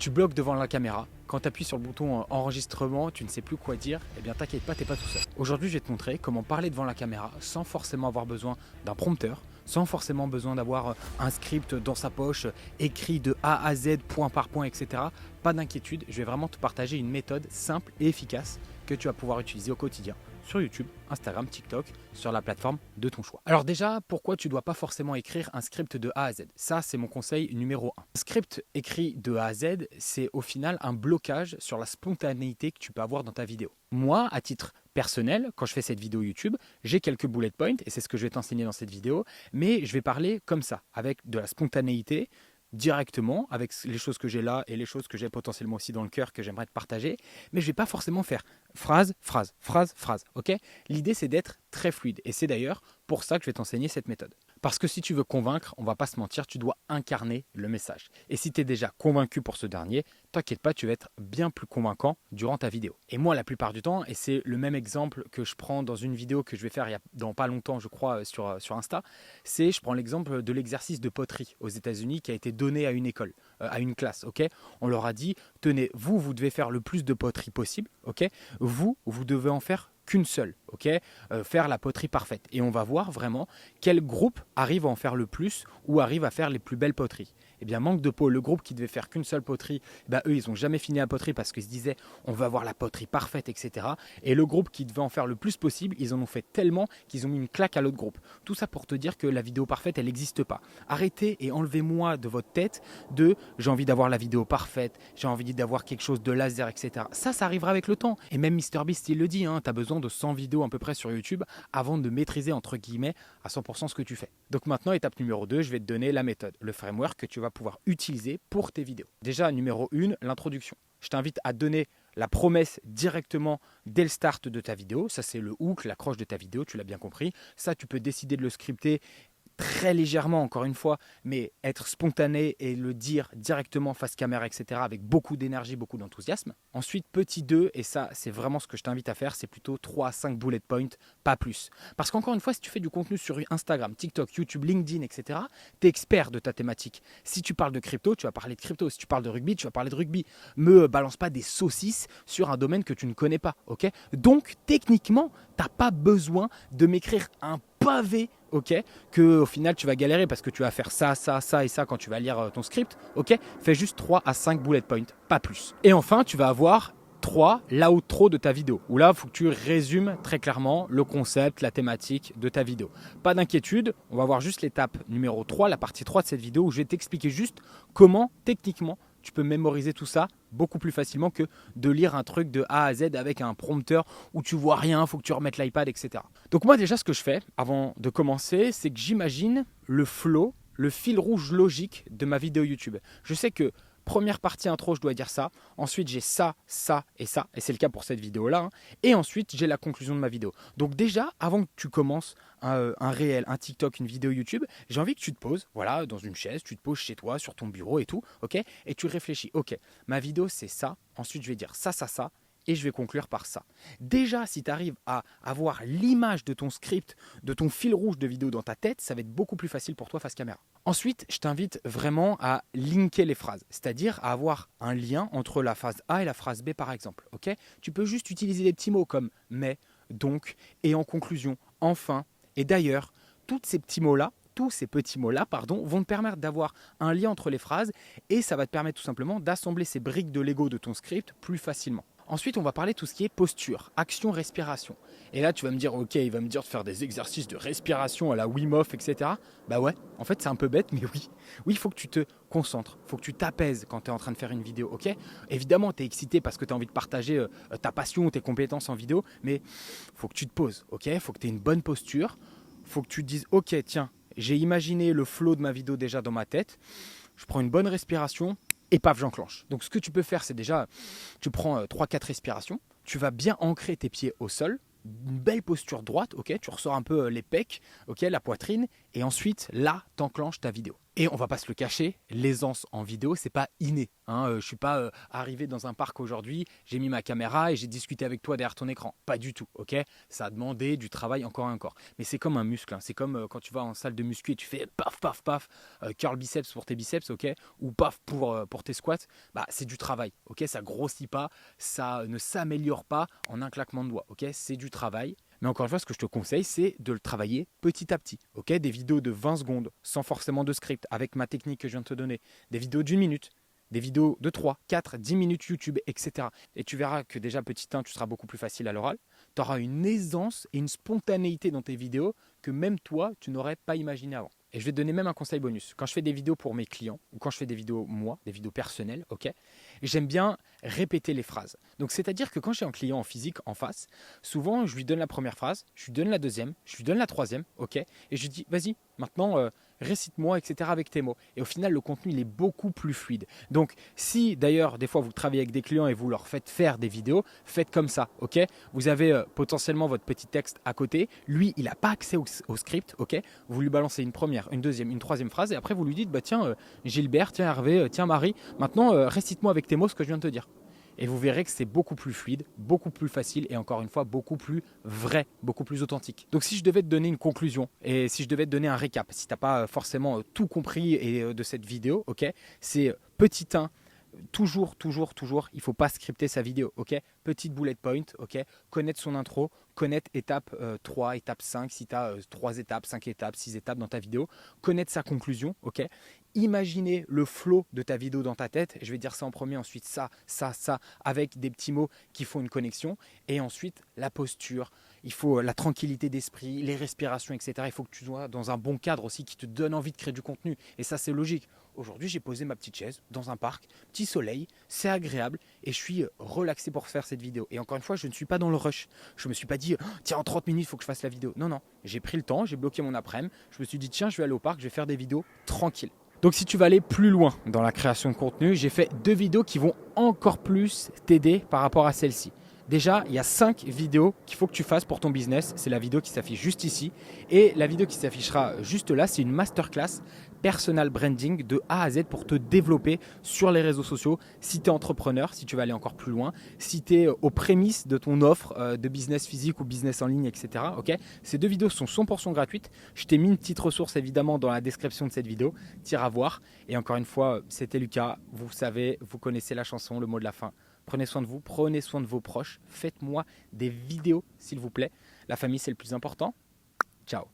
Tu bloques devant la caméra. Quand tu appuies sur le bouton enregistrement, tu ne sais plus quoi dire, eh bien t'inquiète pas, t'es pas tout seul. Aujourd'hui, je vais te montrer comment parler devant la caméra sans forcément avoir besoin d'un prompteur, sans forcément besoin d'avoir un script dans sa poche, écrit de A à Z, point par point, etc. Pas d'inquiétude, je vais vraiment te partager une méthode simple et efficace que tu vas pouvoir utiliser au quotidien sur YouTube, Instagram, TikTok, sur la plateforme de ton choix. Alors déjà, pourquoi tu ne dois pas forcément écrire un script de A à Z? Ça, c'est mon conseil numéro 1. Un script écrit de A à Z, c'est au final un blocage sur la spontanéité que tu peux avoir dans ta vidéo. Moi, à titre personnel, quand je fais cette vidéo YouTube, j'ai quelques bullet points, et c'est ce que je vais t'enseigner dans cette vidéo, mais je vais parler comme ça, avec de la spontanéité, directement avec les choses que j'ai là et les choses que j'ai potentiellement aussi dans le cœur que j'aimerais te partager, mais je ne vais pas forcément faire phrase, phrase, phrase, phrase, ok? L'idée c'est d'être très fluide et c'est d'ailleurs pour ça que je vais t'enseigner cette méthode. Parce que si tu veux convaincre, on va pas se mentir, tu dois incarner le message. Et si tu es déjà convaincu pour ce dernier, t'inquiète pas, tu vas être bien plus convaincant durant ta vidéo. Et moi, la plupart du temps, et c'est le même exemple que je prends dans une vidéo que je vais faire dans pas longtemps, je crois, sur Insta, je prends l'exemple de l'exercice de poterie aux États-Unis qui a été donné à une école, à une classe, ok? On leur a dit, tenez, vous devez faire le plus de poterie possible, ok? Vous devez en faire qu'une seule, ok? Faire la poterie parfaite. Et on va voir vraiment quel groupe arrive à en faire le plus ou arrive à faire les plus belles poteries. Eh bien, manque de peau, le groupe qui devait faire qu'une seule poterie, eux, ils n'ont jamais fini la poterie parce qu'ils se disaient on va avoir la poterie parfaite, etc. Et le groupe qui devait en faire le plus possible, ils en ont fait tellement qu'ils ont mis une claque à l'autre groupe. Tout ça pour te dire que la vidéo parfaite, elle n'existe pas. Arrêtez et enlevez-moi de votre tête de j'ai envie d'avoir la vidéo parfaite, j'ai envie d'avoir quelque chose de laser, etc. Ça arrivera avec le temps. Et même MrBeast, il le dit, hein, tu as besoin de 100 vidéos à peu près sur YouTube avant de maîtriser, entre guillemets, à 100% ce que tu fais. Donc maintenant, étape numéro 2, je vais te donner la méthode, le framework que tu vas pouvoir utiliser pour tes vidéos. Déjà, numéro 1, l'introduction. Je t'invite à donner la promesse directement dès le start de ta vidéo. Ça, c'est le hook, l'accroche de ta vidéo, tu l'as bien compris. Ça, tu peux décider de le scripter très légèrement, encore une fois, mais être spontané et le dire directement face caméra, etc., avec beaucoup d'énergie, beaucoup d'enthousiasme. Ensuite, petit 2, et ça, c'est vraiment ce que je t'invite à faire, c'est plutôt 3 à 5 bullet points, pas plus. Parce qu'encore une fois, si tu fais du contenu sur Instagram, TikTok, YouTube, LinkedIn, etc., tu es expert de ta thématique. Si tu parles de crypto, tu vas parler de crypto. Si tu parles de rugby, tu vas parler de rugby. Me balance pas des saucisses sur un domaine que tu ne connais pas, ok? Donc, techniquement, tu n'as pas besoin de m'écrire un pavé, ok, que au final tu vas galérer parce que tu vas faire ça, ça, ça et ça quand tu vas lire ton script, ok. Fais juste 3 à 5 bullet points, pas plus. Et enfin, tu vas avoir 3, l'outro de ta vidéo, où là, il faut que tu résumes très clairement le concept, la thématique de ta vidéo. Pas d'inquiétude, on va voir juste l'étape numéro 3, la partie 3 de cette vidéo, où je vais t'expliquer juste comment, techniquement, tu peux mémoriser tout ça beaucoup plus facilement que de lire un truc de A à Z avec un prompteur où tu vois rien, il faut que tu remettes l'iPad, etc. Donc moi déjà ce que je fais avant de commencer, c'est que j'imagine le flow, le fil rouge logique de ma vidéo YouTube. Je sais que première partie intro, je dois dire ça. Ensuite, j'ai ça, ça et ça. Et c'est le cas pour cette vidéo-là. Et ensuite, j'ai la conclusion de ma vidéo. Donc déjà, avant que tu commences un réel, un TikTok, une vidéo YouTube, j'ai envie que tu te poses, voilà, dans une chaise, tu te poses chez toi, sur ton bureau et tout, ok? Et tu réfléchis, ok, ma vidéo, c'est ça. Ensuite, je vais dire ça, ça, ça. Et je vais conclure par ça. Déjà, si tu arrives à avoir l'image de ton script, de ton fil rouge de vidéo dans ta tête, ça va être beaucoup plus facile pour toi face caméra. Ensuite, je t'invite vraiment à linker les phrases, c'est-à-dire à avoir un lien entre la phrase A et la phrase B par exemple. Okay, tu peux juste utiliser des petits mots comme mais, donc, et en conclusion, enfin, et d'ailleurs, tous ces petits mots-là, vont te permettre d'avoir un lien entre les phrases et ça va te permettre tout simplement d'assembler ces briques de Lego de ton script plus facilement. Ensuite, on va parler de tout ce qui est posture, action, respiration. Et là, tu vas me dire, ok, il va me dire de faire des exercices de respiration à la Wim Hof, etc. Bah ouais, en fait, c'est un peu bête, mais oui. Oui, il faut que tu te concentres, il faut que tu t'apaises quand tu es en train de faire une vidéo, ok? Évidemment, tu es excité parce que tu as envie de partager ta passion, tes compétences en vidéo, mais il faut que tu te poses, ok? Il faut que tu aies une bonne posture, il faut que tu te dises, ok, tiens, j'ai imaginé le flow de ma vidéo déjà dans ma tête, je prends une bonne respiration, et paf, j'enclenche. Donc ce que tu peux faire, c'est déjà, tu prends 3-4 respirations, tu vas bien ancrer tes pieds au sol, une belle posture droite, ok, tu ressors un peu les pecs, ok, la poitrine, et ensuite, là, tu enclenches ta vidéo. Et on va pas se le cacher, l'aisance en vidéo, c'est pas inné. Je suis pas arrivé dans un parc aujourd'hui, j'ai mis ma caméra et j'ai discuté avec toi derrière ton écran. Pas du tout, ok? Ça a demandé du travail encore et encore. Mais c'est comme un muscle, c'est comme quand tu vas en salle de muscu et tu fais paf, paf, paf, curl biceps pour tes biceps, ok? Ou paf pour tes squats. Bah, c'est du travail, ok? Ça grossit pas, ça ne s'améliore pas en un claquement de doigts, ok? C'est du travail. Mais encore une fois, ce que je te conseille, c'est de le travailler petit à petit. Ok, des vidéos de 20 secondes, sans forcément de script, avec ma technique que je viens de te donner. Des vidéos d'1 minute, des vidéos de 3, 4, 10 minutes YouTube, etc. Et tu verras que déjà, petit 1, tu seras beaucoup plus facile à l'oral. Tu auras une aisance et une spontanéité dans tes vidéos que même toi, tu n'aurais pas imaginé avant. Et je vais te donner même un conseil bonus. Quand je fais des vidéos pour mes clients, ou quand je fais des vidéos moi, des vidéos personnelles, ok, j'aime bien répéter les phrases. Donc c'est-à-dire que quand j'ai un client en physique en face, souvent je lui donne la première phrase, je lui donne la deuxième, je lui donne la troisième, ok, et je lui dis vas-y, maintenant récite-moi, etc. avec tes mots. Et au final, le contenu il est beaucoup plus fluide. Donc si d'ailleurs des fois vous travaillez avec des clients et vous leur faites faire des vidéos, faites comme ça, ok. Vous avez potentiellement votre petit texte à côté, lui il n'a pas accès au script, ok. Vous lui balancez une première, une deuxième, une troisième phrase et après vous lui dites bah tiens Gilbert, tiens Hervé, tiens Marie, maintenant récite-moi avec tes mots ce que je viens de te dire. Et vous verrez que c'est beaucoup plus fluide, beaucoup plus facile et encore une fois beaucoup plus vrai, beaucoup plus authentique. Donc si je devais te donner une conclusion et si je devais te donner un récap, si tu n'as pas forcément tout compris de cette vidéo, ok, c'est petit 1, toujours, il ne faut pas scripter sa vidéo, ok. Petite bullet point, ok. Connaître son intro, connaître étape 3, étape 5, si tu as 3 étapes, 5 étapes, 6 étapes dans ta vidéo. Connaître sa conclusion, ok. Imaginez le flow de ta vidéo dans ta tête. Je vais dire ça en premier, ensuite ça, avec des petits mots qui font une connexion. Et ensuite, la posture, il faut la tranquillité d'esprit, les respirations, etc. Il faut que tu sois dans un bon cadre aussi qui te donne envie de créer du contenu. Et ça, c'est logique. Aujourd'hui, j'ai posé ma petite chaise dans un parc, petit soleil, c'est agréable et je suis relaxé pour faire cette vidéo. Et encore une fois, je ne suis pas dans le rush. Je ne me suis pas dit, tiens, en 30 minutes, il faut que je fasse la vidéo. Non, j'ai pris le temps, j'ai bloqué mon après-midi. Je me suis dit, tiens, je vais aller au parc, je vais faire des vidéos tranquilles. Donc si tu vas aller plus loin dans la création de contenu, j'ai fait 2 vidéos qui vont encore plus t'aider par rapport à celle-ci. Déjà, il y a 5 vidéos qu'il faut que tu fasses pour ton business. C'est la vidéo qui s'affiche juste ici. Et la vidéo qui s'affichera juste là, c'est une masterclass personal branding de A à Z pour te développer sur les réseaux sociaux. Si tu es entrepreneur, si tu vas aller encore plus loin, si tu es aux prémices de ton offre de business physique ou business en ligne, etc. Okay, ces 2 vidéos sont 100% gratuites. Je t'ai mis une petite ressource évidemment dans la description de cette vidéo. T'iras voir. Et encore une fois, c'était Lucas. Vous savez, vous connaissez la chanson, le mot de la fin. Prenez soin de vous, prenez soin de vos proches. Faites-moi des vidéos, s'il vous plaît. La famille, c'est le plus important. Ciao.